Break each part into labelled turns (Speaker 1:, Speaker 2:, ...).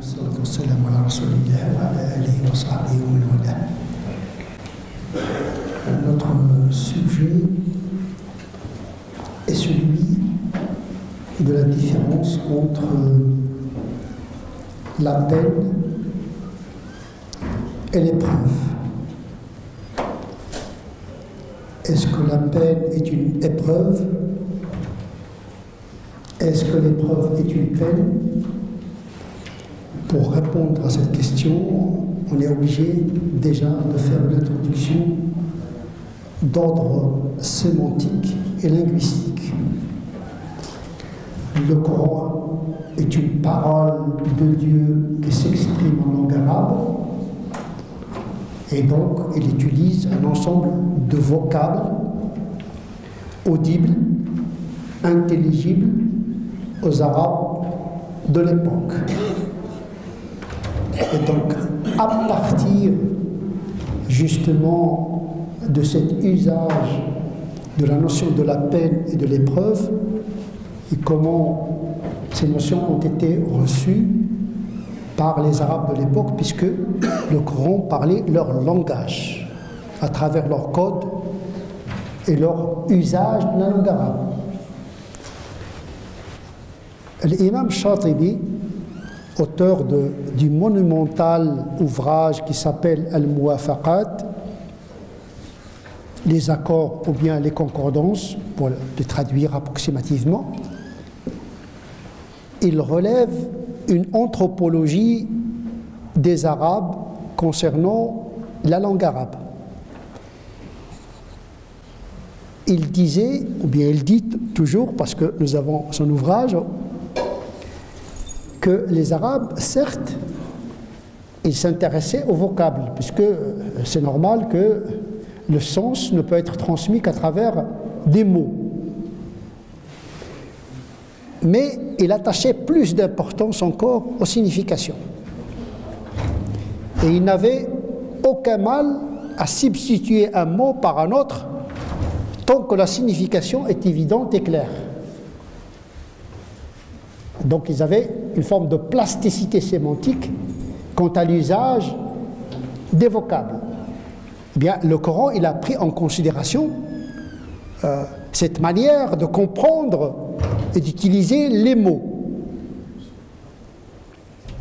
Speaker 1: والصلاة والسلام على رسول الله وعلى آله وصحبه ومن والاه. Notre sujet est celui de la différence entre la peine et l'épreuve. Est-ce que la peine est une épreuve? Est-ce que l'épreuve est une peine? Pour répondre à cette question, on est obligé déjà de faire une introduction d'ordre sémantique et linguistique. Le Coran est une parole de Dieu qui s'exprime en langue arabe, et donc il utilise un ensemble de vocables audibles, intelligibles aux Arabes de l'époque. Et donc, à partir justement de cet usage de la notion de la peine et de l'épreuve, et comment ces notions ont été reçues par les Arabes de l'époque, puisque le Coran parlait leur langage, à travers leur code et leur usage de la langue arabe. L'imam Shatibi, auteur du monumental ouvrage qui s'appelle Al-Muwafaqat, les accords ou bien les concordances, pour les traduire approximativement, il relève une anthropologie des Arabes concernant la langue arabe. Il disait, ou bien il dit toujours, parce que nous avons son ouvrage, que les Arabes, certes, ils s'intéressaient au vocable, puisque c'est normal que le sens ne peut être transmis qu'à travers des mots. Mais il attachait plus d'importance encore aux significations. Et il n'avait aucun mal à substituer un mot par un autre, tant que la signification est évidente et claire. Donc ils avaient une forme de plasticité sémantique quant à l'usage des vocables. Eh bien, le Coran, il a pris en considération cette manière de comprendre et d'utiliser les mots.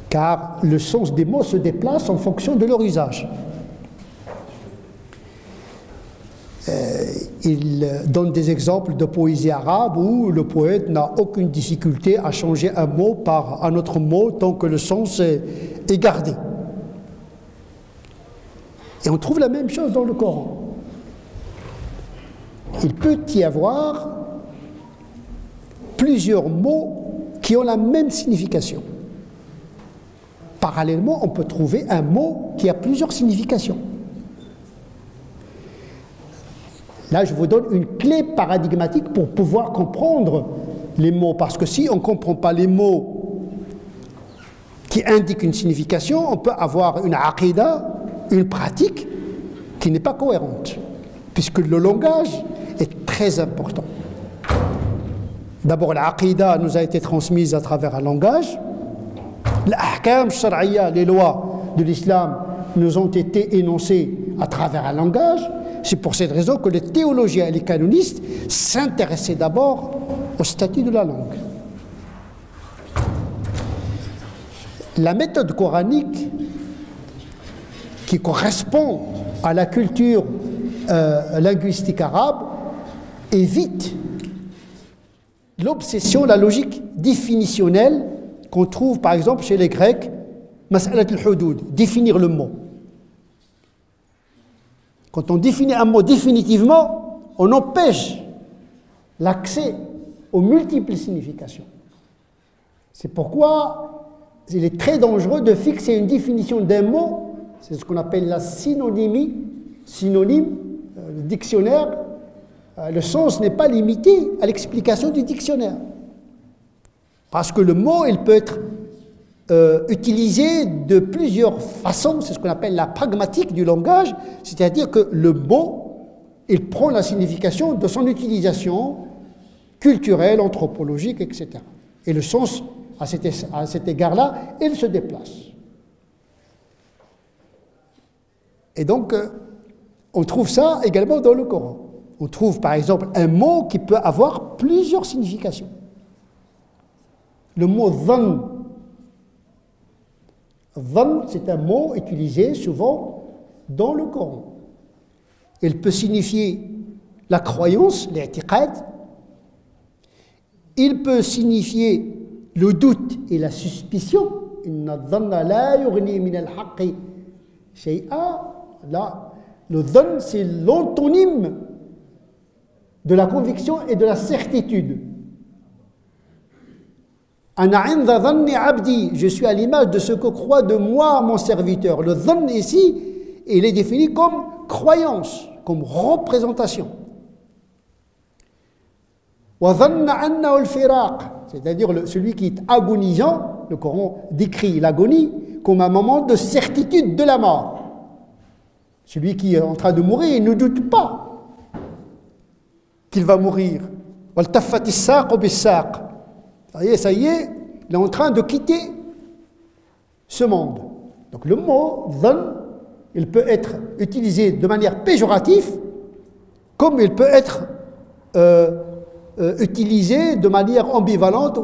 Speaker 1: Car le sens des mots se déplace en fonction de leur usage. Il donne des exemples de poésie arabe où le poète n'a aucune difficulté à changer un mot par un autre mot tant que le sens est gardé. Et on trouve la même chose dans le Coran. Il peut y avoir plusieurs mots qui ont la même signification. Parallèlement, on peut trouver un mot qui a plusieurs significations. Là, je vous donne une clé paradigmatique pour pouvoir comprendre les mots. Parce que si on ne comprend pas les mots qui indiquent une signification, on peut avoir une aqidah, une pratique qui n'est pas cohérente. Puisque le langage est très important. D'abord, l'aqidah nous a été transmise à travers un langage. L'ahkam shar'iyya, les lois de l'islam, nous ont été énoncées à travers un langage. C'est pour cette raison que les théologiens et les canonistes s'intéressaient d'abord au statut de la langue. La méthode coranique qui correspond à la culture linguistique arabe évite l'obsession, la logique définitionnelle qu'on trouve par exemple chez les Grecs, mas'alat al-hudud, définir le mot. Quand on définit un mot définitivement, on empêche l'accès aux multiples significations. C'est pourquoi il est très dangereux de fixer une définition d'un mot, c'est ce qu'on appelle la synonymie, synonyme, le dictionnaire, le sens n'est pas limité à l'explication du dictionnaire. Parce que le mot, il peut être utilisé de plusieurs façons, c'est ce qu'on appelle la pragmatique du langage, c'est-à-dire que le mot, il prend la signification de son utilisation culturelle, anthropologique, etc. Et le sens à cet égard-là, il se déplace. Et donc, on trouve ça également dans le Coran. On trouve par exemple un mot qui peut avoir plusieurs significations. Le mot dhann. Dhann, c'est un mot utilisé souvent dans le Coran. Il peut signifier la croyance, l'i'tiqad. Il peut signifier le doute et la suspicion. Inna dhanna la yughni min al-haqqi shay'a. Là, le dhann, c'est l'antonyme de la conviction et de la certitude. Ana 'inda dhanni 'abdi, je suis à l'image de ce que croit de moi mon serviteur. Le dhann ici, il est défini comme croyance, comme représentation. Wa dhanna annahu al-firaq, c'est-à-dire celui qui est agonisant. Le Coran décrit l'agonie comme un moment de certitude de la mort. Celui qui est en train de mourir, il ne doute pas qu'il va mourir. Ça y est, il est en train de quitter ce monde. Donc le mot dhann, il peut être utilisé de manière péjorative, comme il peut être utilisé de manière ambivalente.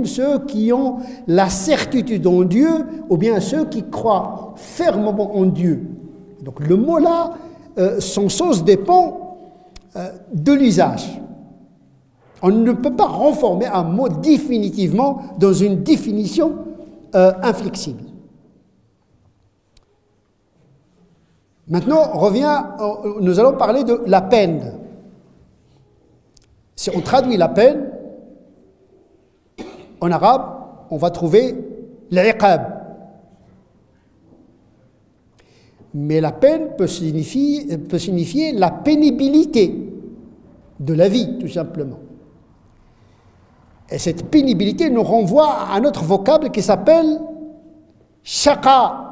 Speaker 1: Ceux qui ont la certitude en Dieu, ou bien ceux qui croient fermement en Dieu. Donc le mot là, son sens dépend de l'usage. On ne peut pas renformer un mot définitivement dans une définition inflexible. Maintenant, nous allons parler de la peine. Si on traduit la peine, en arabe, on va trouver l'iqab. Mais la peine peut signifier la pénibilité de la vie, tout simplement. Et cette pénibilité nous renvoie à un autre vocable qui s'appelle shaqa.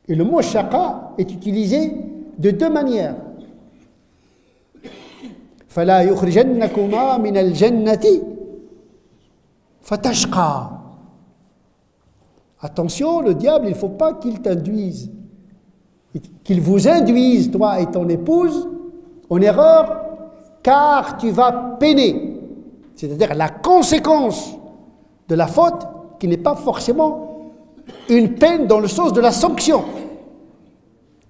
Speaker 1: Et le mot shaqa est utilisé de deux manières. فَلَا يُخْرِجَنَّكُمَا مِنَ الْجَنَّةِ فَتَشْقَى. Attention, le diable, il ne faut pas qu'il t'induise, qu'il vous induise, toi et ton épouse, en erreur, car tu vas peiner. C'est-à-dire la conséquence de la faute qui n'est pas forcément une peine dans le sens de la sanction.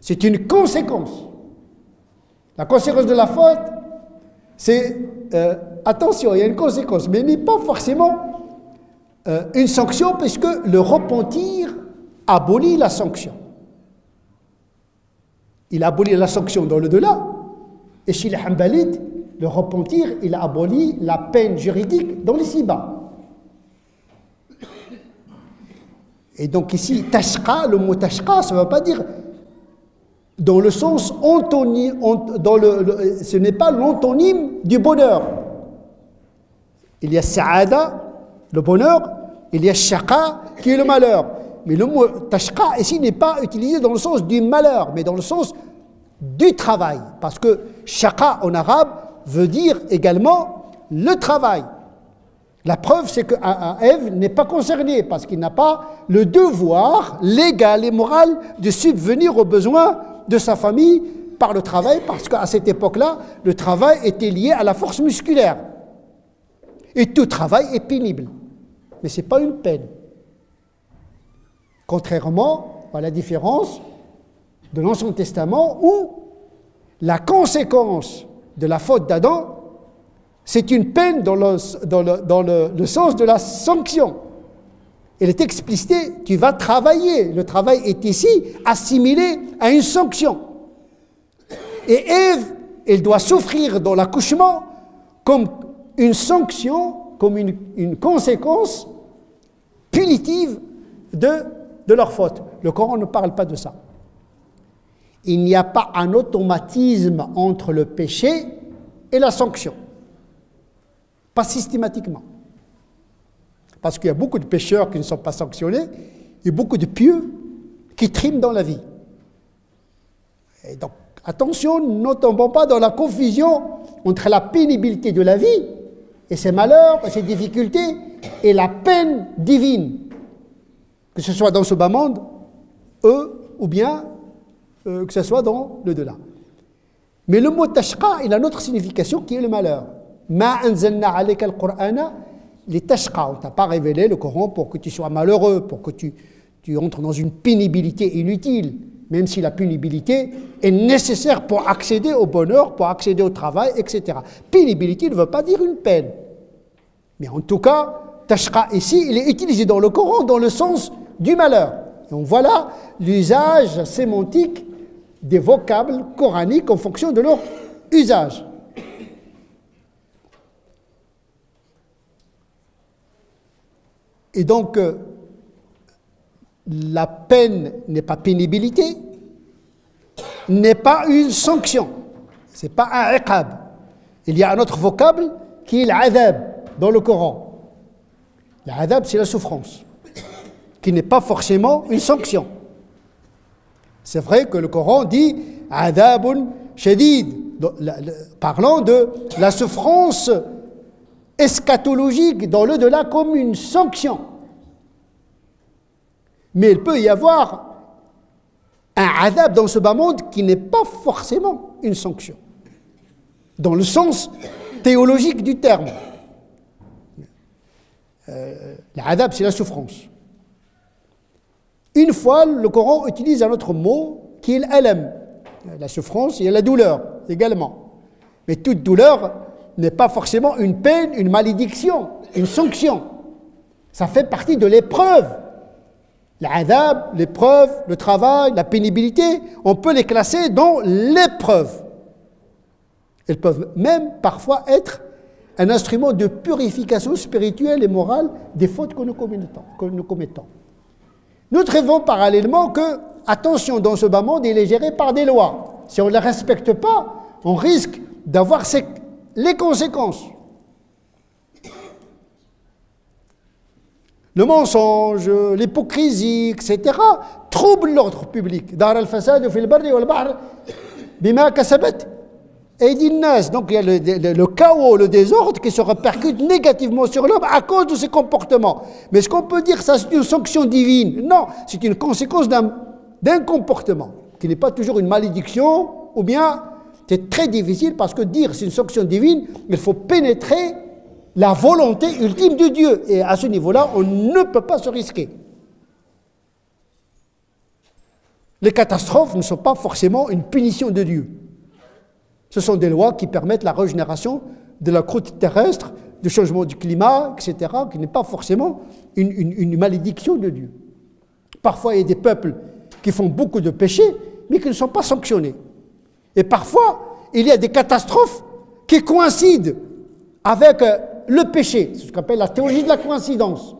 Speaker 1: C'est une conséquence. La conséquence de la faute, c'est, attention, il y a une conséquence, mais il n'est pas forcément une sanction, puisque le repentir abolit la sanction. Il abolit la sanction dans le delà, et chez les Hanbalites, le repentir, il abolit la peine juridique dans les ci-bas. Et donc ici, tashqa, le mot tashqa, ça ne veut pas dire dans le sens antonyme, ce n'est pas l'antonyme du bonheur. Il y a sa'ada, le bonheur, il y a shaqa, qui est le malheur. Mais le mot tashqa ici n'est pas utilisé dans le sens du malheur, mais dans le sens du travail. Parce que shaqa en arabe veut dire également le travail. La preuve, c'est qu'Ève n'est pas concerné parce qu'il n'a pas le devoir légal et moral de subvenir aux besoins de sa famille par le travail, parce qu'à cette époque-là, le travail était lié à la force musculaire. Et tout travail est pénible. Mais ce n'est pas une peine. Contrairement à la différence de l'Ancien Testament où la conséquence de la faute d'Adam, c'est une peine dans le sens de la sanction. Elle est explicitée, tu vas travailler. Le travail est ici assimilé à une sanction. Et Ève, elle doit souffrir dans l'accouchement comme une sanction, comme une conséquence punitive de leur faute. Le Coran ne parle pas de ça. Il n'y a pas un automatisme entre le péché et la sanction. Pas systématiquement. Parce qu'il y a beaucoup de pécheurs qui ne sont pas sanctionnés et beaucoup de pieux qui triment dans la vie. Et donc, attention, ne tombons pas dans la confusion entre la pénibilité de la vie et ses malheurs, ses difficultés, et la peine divine, que ce soit dans ce bas monde, ou bien que ce soit dans le delà. Mais le mot tashqa, il a une autre signification qui est le malheur. Ma anzalna alayka al-Qur'ana li tashqa. On ne t'a pas révélé le Coran pour que tu sois malheureux, pour que tu entres dans une pénibilité inutile, même si la pénibilité est nécessaire pour accéder au bonheur, pour accéder au travail, etc. Pénibilité ne veut pas dire une peine. Mais en tout cas, tashqa ici, il est utilisé dans le Coran dans le sens du malheur. Donc voilà l'usage sémantique des vocables coraniques en fonction de leur usage. Et donc, la peine n'est pas pénibilité, n'est pas une sanction, ce n'est pas un iqab. Il y a un autre vocable qui est l'adab dans le Coran. L'adab, c'est la souffrance, qui n'est pas forcément une sanction. C'est vrai que le Coran dit « adabun shadid », parlant de la souffrance eschatologique dans le delà comme une sanction. Mais il peut y avoir un adab dans ce bas monde qui n'est pas forcément une sanction, dans le sens théologique du terme. L'adab, c'est la souffrance. Une fois, le Coran utilise un autre mot qui est l'alam. La souffrance et la douleur également. Mais toute douleur n'est pas forcément une peine, une malédiction, une sanction. Ça fait partie de l'épreuve. L'adab, l'épreuve, le travail, la pénibilité, on peut les classer dans l'épreuve. Elles peuvent même parfois être un instrument de purification spirituelle et morale des fautes que nous commettons. Nous trouvons parallèlement que, attention, dans ce bas monde, il est géré par des lois. Si on ne les respecte pas, on risque d'avoir les conséquences. Le mensonge, l'hypocrisie, etc., troublent l'ordre public. Dar al-fasad fi al-barri wal-bahr bima kasabat aydi an-nas. Donc il y a le chaos, le désordre qui se répercute négativement sur l'homme à cause de ses comportements. Mais est-ce qu'on peut dire que ça c'est une sanction divine? Non, c'est une conséquence d'un comportement qui n'est pas toujours une malédiction, ou bien c'est très difficile parce que dire c'est une sanction divine, il faut pénétrer la volonté ultime de Dieu. Et à ce niveau-là, on ne peut pas se risquer. Les catastrophes ne sont pas forcément une punition de Dieu. Ce sont des lois qui permettent la régénération de la croûte terrestre, du changement du climat, etc., qui n'est pas forcément une malédiction de Dieu. Parfois, il y a des peuples qui font beaucoup de péchés, mais qui ne sont pas sanctionnés. Et parfois, il y a des catastrophes qui coïncident avec le péché, c'est ce qu'on appelle la théologie de la coïncidence.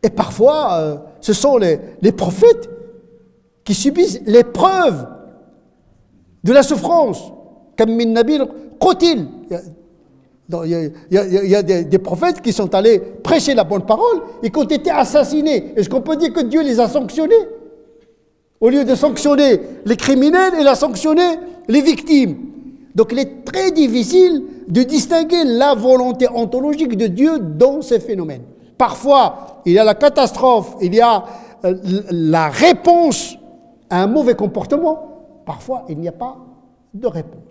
Speaker 1: Et parfois, ce sont les prophètes qui subissent l'épreuve de la souffrance. Comme min nabil qotil. Il y a des prophètes qui sont allés prêcher la bonne parole et qui ont été assassinés. Est-ce qu'on peut dire que Dieu les a sanctionnés? Au lieu de sanctionner les criminels, il a sanctionné les victimes. Donc il est très difficile de distinguer la volonté ontologique de Dieu dans ces phénomènes. Parfois, il y a la catastrophe, il y a la réponse à un mauvais comportement. Parfois, il n'y a pas de réponse.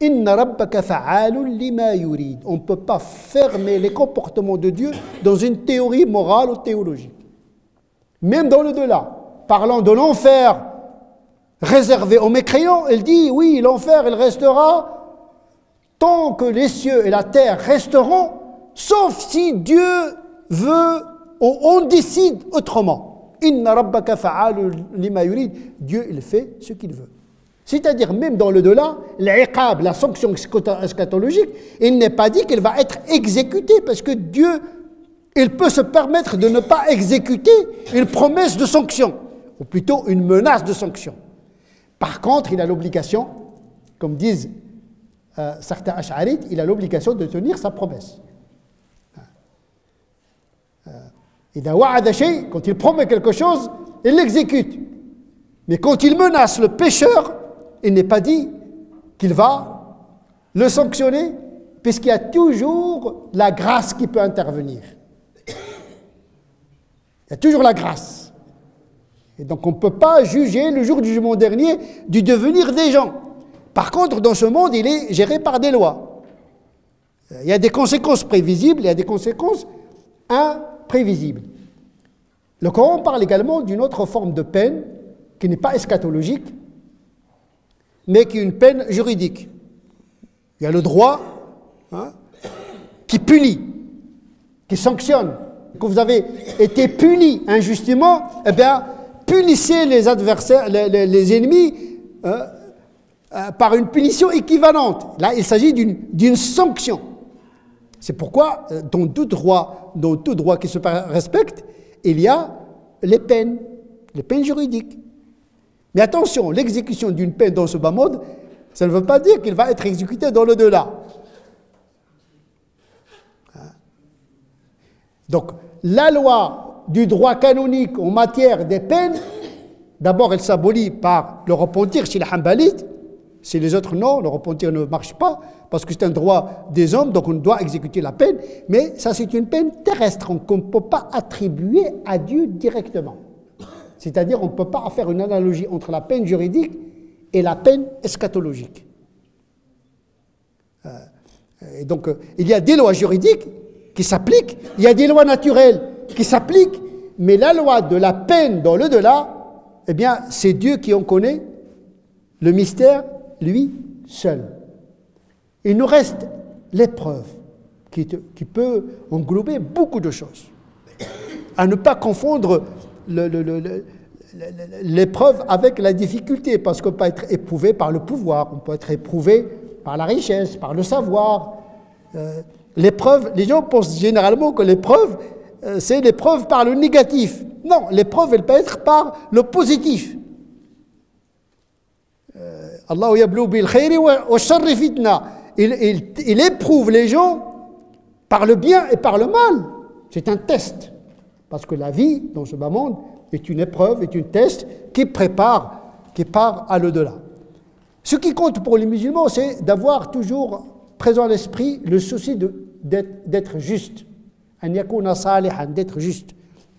Speaker 1: Inna rabbaka fa'alun lima yurid. On ne peut pas fermer les comportements de Dieu dans une théorie morale ou théologique. Même dans le delà, parlant de l'enfer réservé aux mécréants, il dit, oui, l'enfer, il restera tant que les cieux et la terre resteront, sauf si Dieu veut ou on décide autrement. Inna rabbaka fa'alun lima yurid. Dieu, il fait ce qu'il veut. C'est-à-dire, même dans le delà, l'iqab, la sanction eschatologique, il n'est pas dit qu'elle va être exécutée, parce que Dieu, il peut se permettre de ne pas exécuter une promesse de sanction, ou plutôt une menace de sanction. Par contre, il a l'obligation, comme disent certains ash'arites, il a l'obligation de tenir sa promesse. Quand il promet quelque chose, il l'exécute. Mais quand il menace le pécheur, il n'est pas dit qu'il va le sanctionner, puisqu'il y a toujours la grâce qui peut intervenir. Il y a toujours la grâce. Et donc on ne peut pas juger le jour du jugement dernier du devenir des gens. Par contre, dans ce monde, il est géré par des lois. Il y a des conséquences prévisibles, il y a des conséquences imprévisibles. Le Coran parle également d'une autre forme de peine qui n'est pas eschatologique, mais qui est une peine juridique. Il y a le droit qui punit, qui sanctionne. Quand vous avez été puni injustement, eh bien, punissez les adversaires, les ennemis, par une punition équivalente. Là, il s'agit d'une sanction. C'est pourquoi, dans tout droit qui se respecte, il y a les peines juridiques. Mais attention, l'exécution d'une peine dans ce bas monde, ça ne veut pas dire qu'il va être exécuté dans l'au-delà. Donc, la loi du droit canonique en matière des peines, d'abord, elle s'abolit par le repentir chez les Hanbalites. Chez les autres, non, le repentir ne marche pas, parce que c'est un droit des hommes, donc on doit exécuter la peine. Mais ça, c'est une peine terrestre, qu'on ne peut pas attribuer à Dieu directement. C'est-à-dire, on ne peut pas faire une analogie entre la peine juridique et la peine eschatologique. Et donc, il y a des lois juridiques qui s'appliquent, il y a des lois naturelles qui s'appliquent, mais la loi de la peine dans l'au-delà, eh bien, c'est Dieu qui en connaît le mystère, lui seul. Il nous reste l'épreuve qui peut englober beaucoup de choses. À ne pas confondre l'épreuve avec la difficulté, parce qu'on peut être éprouvé par le pouvoir, on peut être éprouvé par la richesse, par le savoir. L'épreuve, les gens pensent généralement que l'épreuve, c'est l'épreuve par le négatif. Non, l'épreuve, elle peut être par le positif. Allah yablou bil khayri wa sharri fitna. Il éprouve les gens par le bien et par le mal. C'est un test. Parce que la vie, dans ce bas monde, est une épreuve, est un test qui prépare à l'au-delà. Ce qui compte pour les musulmans, c'est d'avoir toujours présent à l'esprit le souci d'être juste. D'être juste.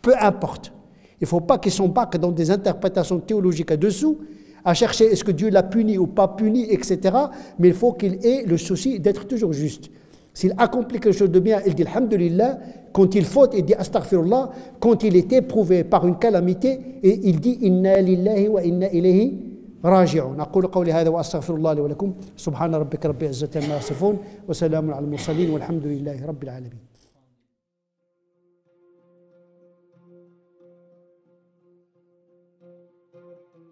Speaker 1: Peu importe. Il ne faut pas qu'ils s'embarquent dans des interprétations théologiques là-dessous, à chercher est-ce que Dieu l'a puni ou pas puni, etc. Mais il faut qu'il ait le souci d'être toujours juste. S'il accomplit quelque chose de bien, il dit alhamdulillah. Quand il faute, il dit astaghfirullah. Quand il est éprouvé par une calamité, et il dit inna lillahi wa inna ilayhi raji'un. أقول قولي هذا وأستغفر الله لي ولكم سبحان ربك رب العزة عما يصفون وسلام على المرسلين والحمد لله رب العالمين.